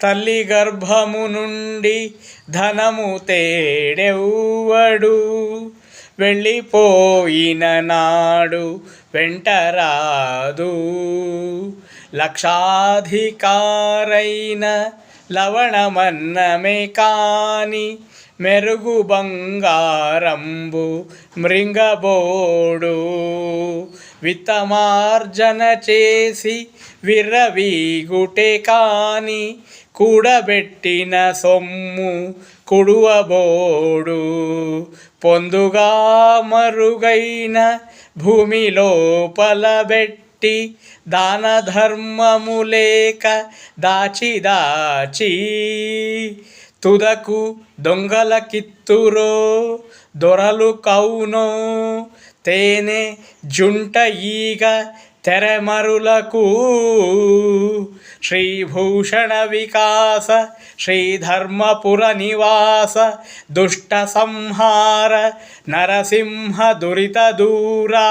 తల్లి గర్భము నుండి ధనము తేడెవ్వడు, వెళ్ళిపోయిన నాడు వెంటరాదు. లక్షాధికారైన లవణమన్నమే కాని, మెరుగు బంగారంబు మృంగబోడు. విత్తమార్జన చేసి విర్రవీగుటే కాని, కూడబెట్టిన సొమ్ము కుడువబోడు. పొందుగా మరుగైన భూమి లోపలబెట్టి, దాన ధర్మము లేక దాచి దాచి, తుదకు దొంగల కిత్తురో దొరలు కౌనో. తేనె జుంట ఈగ తెరమరులకు, శ్రీభూషణ వికాస శ్రీధర్మపుర నివాస, దుష్ట సంహార నరసింహ దురిత దూరా.